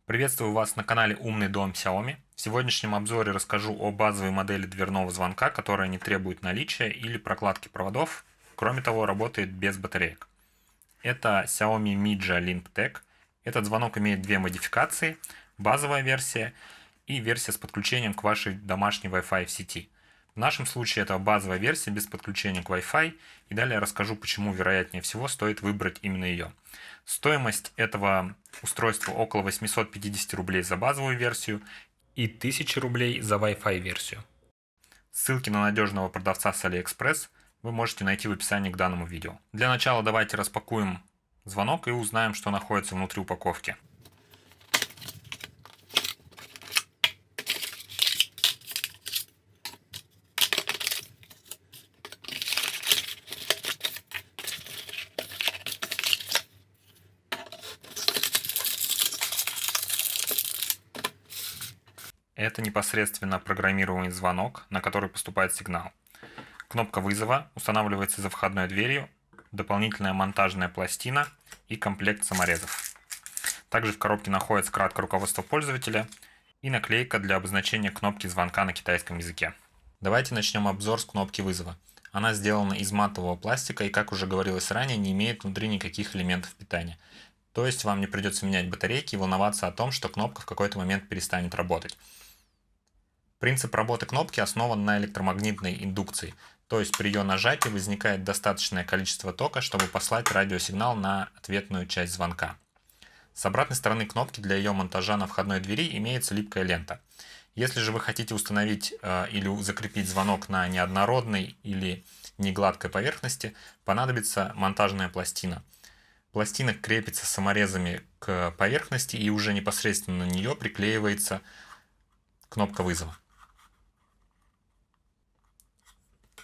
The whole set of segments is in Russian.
Приветствую вас на канале Умный дом Xiaomi. В сегодняшнем обзоре расскажу о базовой модели дверного звонка, которая не требует наличия или прокладки проводов. Кроме того, работает без батареек. Это Xiaomi Mi Link Tech. Этот звонок имеет две модификации: базовая версия и версия с подключением к вашей домашней Wi-Fi в сети. В нашем случае это базовая версия без подключения к Wi-Fi, и далее расскажу, почему вероятнее всего стоит выбрать именно ее. Стоимость этого устройства около 850 рублей за базовую версию и 1000 рублей за Wi-Fi версию. Ссылки на надежного продавца с AliExpress вы можете найти в описании к данному видео. Для начала давайте распакуем звонок и узнаем, что находится внутри упаковки. Это непосредственно программируемый звонок, на который поступает сигнал. Кнопка вызова устанавливается за входной дверью, дополнительная монтажная пластина и комплект саморезов. Также в коробке находится краткое руководство пользователя и наклейка для обозначения кнопки звонка на китайском языке. Давайте начнем обзор с кнопки вызова. Она сделана из матового пластика и, как уже говорилось ранее, не имеет внутри никаких элементов питания. То есть вам не придется менять батарейки и волноваться о том, что кнопка в какой-то момент перестанет работать. Принцип работы кнопки основан на электромагнитной индукции, то есть при ее нажатии возникает достаточное количество тока, чтобы послать радиосигнал на ответную часть звонка. С обратной стороны кнопки для ее монтажа на входной двери имеется липкая лента. Если же вы хотите установить или закрепить звонок на неоднородной или негладкой поверхности, понадобится монтажная пластина. Пластина крепится саморезами к поверхности, и уже непосредственно на нее приклеивается кнопка вызова.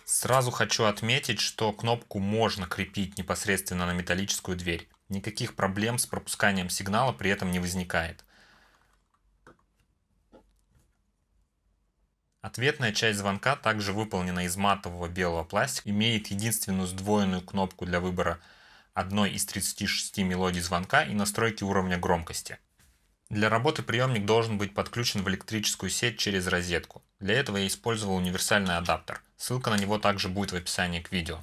Сразу хочу отметить, что кнопку можно крепить непосредственно на металлическую дверь. Никаких проблем с пропусканием сигнала при этом не возникает. Ответная часть звонка также выполнена из матового белого пластика, имеет единственную сдвоенную кнопку для выбора одной из 36 мелодий звонка и настройки уровня громкости. Для работы приемник должен быть подключен в электрическую сеть через розетку. Для этого я использовал универсальный адаптер. Ссылка на него также будет в описании к видео.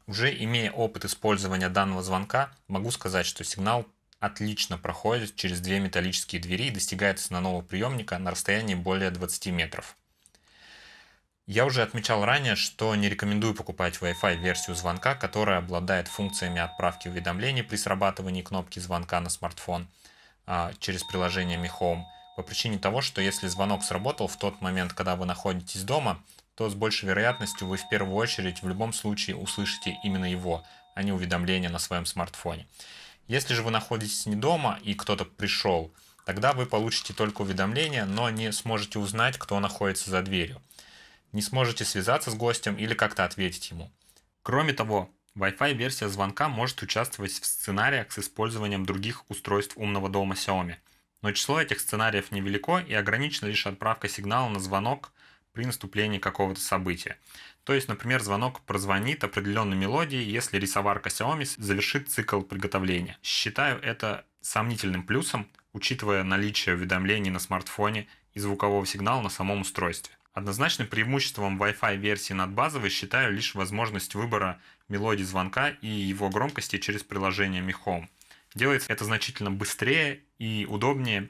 Уже имея опыт использования данного звонка, могу сказать, что сигнал отлично проходит через две металлические двери и достигает основного приемника на расстоянии более 20 метров. Я уже отмечал ранее, что не рекомендую покупать Wi-Fi версию звонка, которая обладает функциями отправки уведомлений при срабатывании кнопки звонка на смартфон через приложение Mi Home, по причине того, что если звонок сработал в тот момент, когда вы находитесь дома, то с большей вероятностью вы в первую очередь в любом случае услышите именно его, а не уведомления на своем смартфоне. Если же вы находитесь не дома и кто-то пришел, тогда вы получите только уведомления, но не сможете узнать, кто находится за дверью. Не сможете связаться с гостем или как-то ответить ему. Кроме того, Wi-Fi версия звонка может участвовать в сценариях с использованием других устройств умного дома Xiaomi. Но число этих сценариев невелико и ограничена лишь отправка сигнала на звонок при наступлении какого-то события. То есть, например, звонок прозвонит определенной мелодией, если рисоварка Xiaomi завершит цикл приготовления. Считаю это сомнительным плюсом, учитывая наличие уведомлений на смартфоне и звукового сигнала на самом устройстве. Однозначным преимуществом Wi-Fi версии над базовой считаю лишь возможность выбора мелодии звонка и его громкости через приложение Mi Home. Делается это значительно быстрее и удобнее,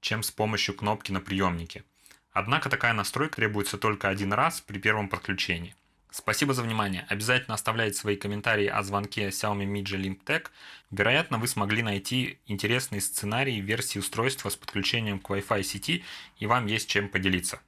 чем с помощью кнопки на приемнике. Однако такая настройка требуется только один раз при первом подключении. Спасибо за внимание. Обязательно оставляйте свои комментарии о звонке Xiaomi Mi Link Tech. Вероятно, вы смогли найти интересные сценарии версии устройства с подключением к Wi-Fi сети, и вам есть чем поделиться.